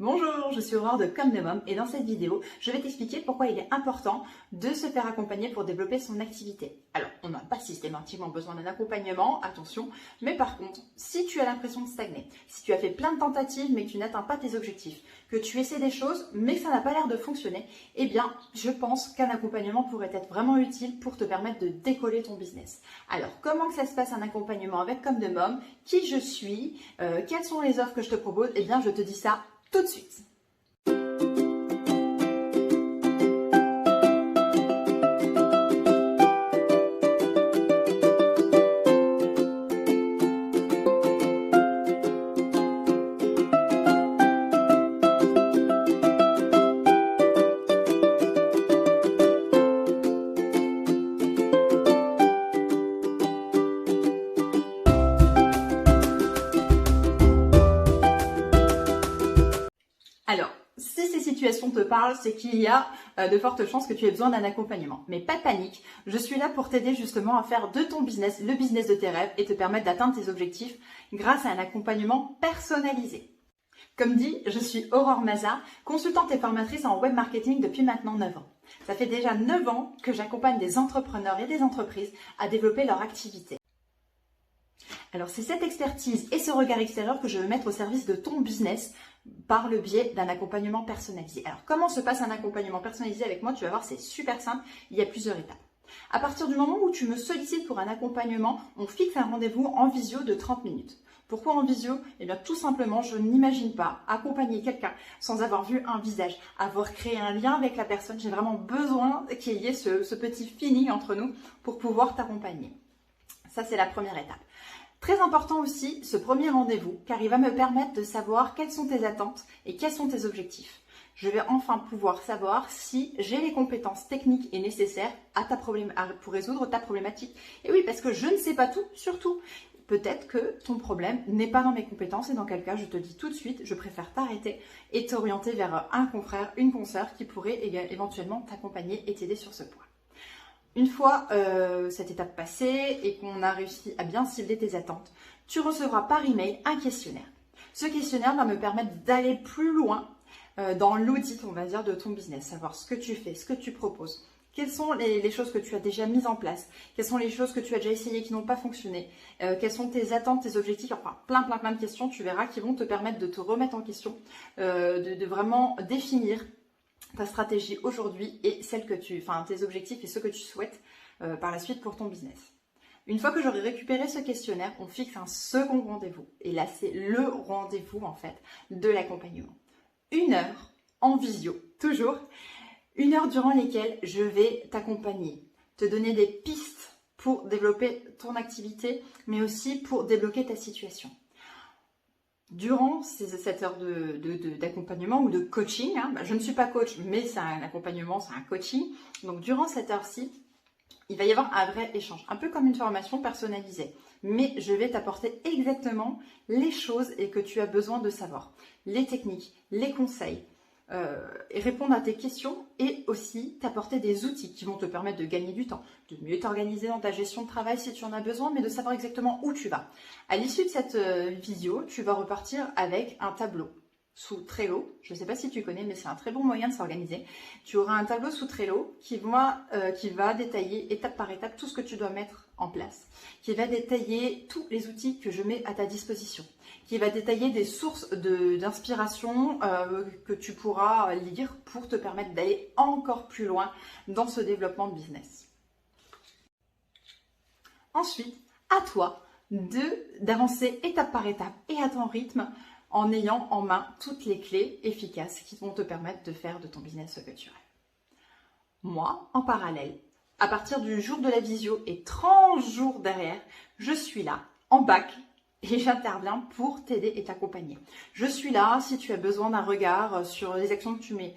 Bonjour, je suis Aurore de Comme de Mom et dans cette vidéo, je vais t'expliquer pourquoi il est important de se faire accompagner pour développer son activité. Alors, on n'a pas systématiquement besoin d'un accompagnement, attention, mais par contre, si tu as l'impression de stagner, si tu as fait plein de tentatives mais que tu n'atteins pas tes objectifs, que tu essaies des choses mais que ça n'a pas l'air de fonctionner, eh bien, je pense qu'un accompagnement pourrait être vraiment utile pour te permettre de décoller ton business. Alors, comment que ça se passe un accompagnement avec Comme de Mom? Qui je suis? Quelles sont les offres que je te propose? Eh bien, je te dis ça tout de suite. Alors, si ces situations te parlent, c'est qu'il y a de fortes chances que tu aies besoin d'un accompagnement. Mais pas de panique, je suis là pour t'aider justement à faire de ton business le business de tes rêves et te permettre d'atteindre tes objectifs grâce à un accompagnement personnalisé. Comme dit, je suis Aurore Maza, consultante et formatrice en web marketing depuis maintenant 9 ans. Ça fait déjà 9 ans que j'accompagne des entrepreneurs et des entreprises à développer leur activité. Alors, c'est cette expertise et ce regard extérieur que je veux mettre au service de ton business par le biais d'un accompagnement personnalisé. Alors, comment se passe un accompagnement personnalisé avec moi? Tu vas voir, c'est super simple, il y a plusieurs étapes. À partir du moment où tu me sollicites pour un accompagnement, on fixe un rendez-vous en visio de 30 minutes. Pourquoi en visio? Eh bien, tout simplement, je n'imagine pas accompagner quelqu'un sans avoir vu un visage, avoir créé un lien avec la personne. J'ai vraiment besoin qu'il y ait ce petit feeling entre nous pour pouvoir t'accompagner. Ça, c'est la première étape. Très important aussi, ce premier rendez-vous, car il va me permettre de savoir quelles sont tes attentes et quels sont tes objectifs. Je vais enfin pouvoir savoir si j'ai les compétences techniques et nécessaires pour résoudre ta problématique. Et oui, parce que je ne sais pas tout, surtout. Peut-être que ton problème n'est pas dans mes compétences et dans quel cas, je te dis tout de suite, je préfère t'arrêter et t'orienter vers un confrère, une consoeur qui pourrait éventuellement t'accompagner et t'aider sur ce point. Une fois cette étape passée et qu'on a réussi à bien cibler tes attentes, tu recevras par email un questionnaire. Ce questionnaire va me permettre d'aller plus loin dans l'audit, on va dire, de ton business, savoir ce que tu fais, ce que tu proposes, quelles sont les choses que tu as déjà mises en place, quelles sont les choses que tu as déjà essayées qui n'ont pas fonctionné, quelles sont tes attentes, tes objectifs, enfin plein de questions, tu verras, qui vont te permettre de te remettre en question, de vraiment définir ta stratégie aujourd'hui et tes objectifs et ce que tu souhaites par la suite pour ton business. Une fois que j'aurai récupéré ce questionnaire, on fixe un second rendez-vous. Et là, c'est le rendez-vous en fait de l'accompagnement. 1 heure en visio, toujours. 1 heure durant lesquelles je vais t'accompagner, te donner des pistes pour développer ton activité, mais aussi pour débloquer ta situation. Durant cette heure d'accompagnement ou de coaching, je ne suis pas coach, mais c'est un accompagnement, c'est un coaching. Donc, durant cette heure-ci, il va y avoir un vrai échange, un peu comme une formation personnalisée. Mais je vais t'apporter exactement les choses et que tu as besoin de savoir. Les techniques, les conseils, et répondre à tes questions et aussi t'apporter des outils qui vont te permettre de gagner du temps, de mieux t'organiser dans ta gestion de travail si tu en as besoin, mais de savoir exactement où tu vas. À l'issue de cette visio, tu vas repartir avec un tableau sous Trello. Je ne sais pas si tu connais, mais c'est un très bon moyen de s'organiser. Tu auras un tableau sous Trello qui va détailler étape par étape tout ce que tu dois mettre en place, qui va détailler tous les outils que je mets à ta disposition, qui va détailler des sources d'inspiration que tu pourras lire pour te permettre d'aller encore plus loin dans ce développement de business. Ensuite, à toi d'avancer étape par étape et à ton rythme en ayant en main toutes les clés efficaces qui vont te permettre de faire de ton business ce que tu rêves. Moi, en parallèle, à partir du jour de la visio et 30 jours derrière, je suis là, en bac, et j'interviens pour t'aider et t'accompagner. Je suis là si tu as besoin d'un regard sur les actions que tu mets,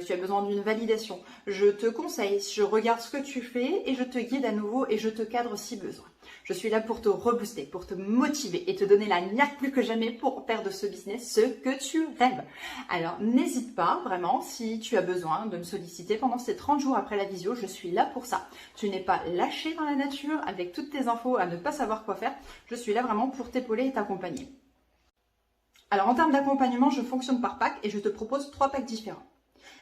si tu as besoin d'une validation. Je te conseille, je regarde ce que tu fais et je te guide à nouveau et je te cadre si besoin. Je suis là pour te rebooster, pour te motiver et te donner la niaque plus que jamais pour faire de ce business ce que tu rêves. Alors, n'hésite pas vraiment si tu as besoin de me solliciter pendant ces 30 jours après la visio. Je suis là pour ça. Tu n'es pas lâché dans la nature avec toutes tes infos à ne pas savoir quoi faire. Je suis là vraiment pour t'épauler et t'accompagner. Alors en termes d'accompagnement, je fonctionne par pack et je te propose 3 packs différents.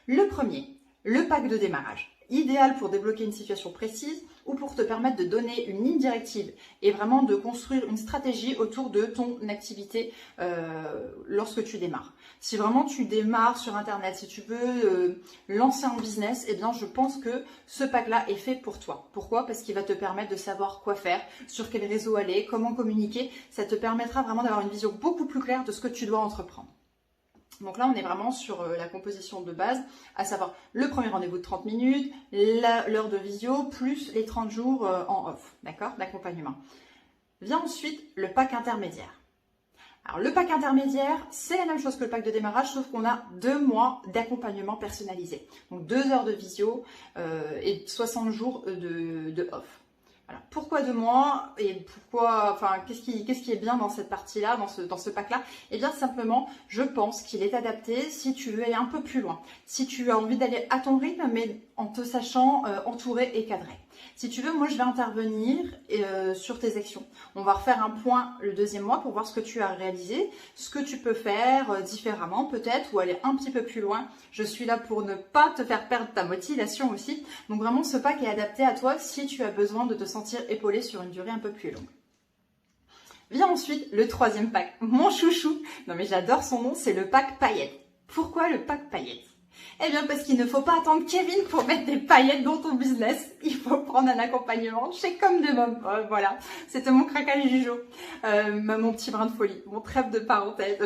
Le premier, le pack de démarrage. Idéal pour débloquer une situation précise ou pour te permettre de donner une ligne directive et vraiment de construire une stratégie autour de ton activité lorsque tu démarres. Si vraiment tu démarres sur Internet, si tu veux lancer un business, eh bien je pense que ce pack-là est fait pour toi. Pourquoi? Parce qu'il va te permettre de savoir quoi faire, sur quel réseau aller, comment communiquer. Ça te permettra vraiment d'avoir une vision beaucoup plus claire de ce que tu dois entreprendre. Donc là, on est vraiment sur la composition de base, à savoir le premier rendez-vous de 30 minutes, l'heure de visio, plus les 30 jours en off, d'accord, d'accompagnement. Vient ensuite le pack intermédiaire. Alors le pack intermédiaire, c'est la même chose que le pack de démarrage, sauf qu'on a 2 mois d'accompagnement personnalisé. Donc 2 heures de visio et 60 jours de off. Voilà. Pourquoi 2 mois et pourquoi, enfin, qu'est-ce qui est bien dans cette partie-là, dans ce pack-là? Eh bien, simplement, je pense qu'il est adapté si tu veux aller un peu plus loin. Si tu as envie d'aller à ton rythme, mais en te sachant entouré et cadré. Si tu veux, moi, je vais intervenir sur tes actions. On va refaire un point le 2e mois pour voir ce que tu as réalisé, ce que tu peux faire différemment peut-être ou aller un petit peu plus loin. Je suis là pour ne pas te faire perdre ta motivation aussi. Donc vraiment, ce pack est adapté à toi si tu as besoin de te sentir épaulé sur une durée un peu plus longue. Vient ensuite le 3e pack, mon chouchou. Non mais j'adore son nom, c'est le pack paillettes. Pourquoi le pack paillettes? Eh bien parce qu'il ne faut pas attendre Kevin pour mettre des paillettes dans ton business. Il faut prendre un accompagnement chez Comme de Mom. Voilà, c'était mon craquage Jujo. Mon petit brin de folie, mon trêve de parenthèse,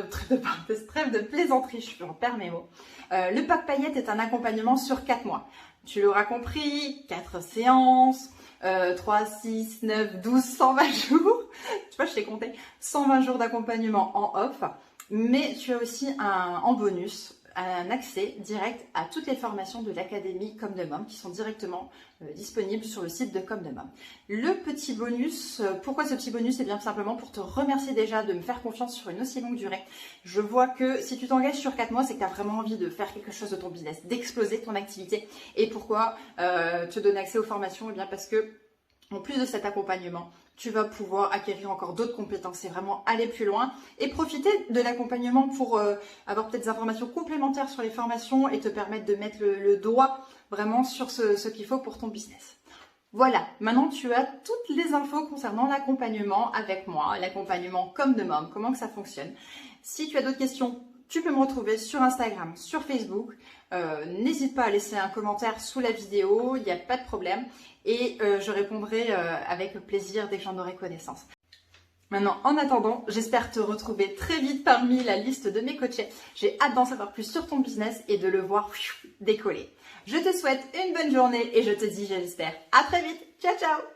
trêve de plaisanterie, je perds mes mots. Le pack paillettes est un accompagnement sur 4 mois. Tu l'auras compris, 4 séances, 3, 6, 9, 12, 120 jours. Tu vois, je t'ai compté. 120 jours d'accompagnement en off. Mais tu as aussi en bonus un accès direct à toutes les formations de l'Académie Comme de Mom qui sont directement disponibles sur le site de Comme de Mom. Le petit bonus, pourquoi ce petit bonus? C'est bien simplement pour te remercier déjà de me faire confiance sur une aussi longue durée. Je vois que si tu t'engages sur 4 mois, c'est que tu as vraiment envie de faire quelque chose de ton business, d'exploser ton activité. Et pourquoi te donner accès aux formations? Eh bien parce que en plus de cet accompagnement, tu vas pouvoir acquérir encore d'autres compétences et vraiment aller plus loin et profiter de l'accompagnement pour avoir peut-être des informations complémentaires sur les formations et te permettre de mettre le doigt vraiment sur ce qu'il faut pour ton business. Voilà, maintenant tu as toutes les infos concernant l'accompagnement avec moi, l'accompagnement Comme de Mom, comment que ça fonctionne. Si tu as d'autres questions, tu peux me retrouver sur Instagram, sur Facebook. N'hésite pas à laisser un commentaire sous la vidéo, il n'y a pas de problème. Et je répondrai avec plaisir dès que j'en aurai connaissance. Maintenant, en attendant, j'espère te retrouver très vite parmi la liste de mes coachés. J'ai hâte d'en savoir plus sur ton business et de le voir décoller. Je te souhaite une bonne journée et je te dis, j'espère, à très vite. Ciao, ciao!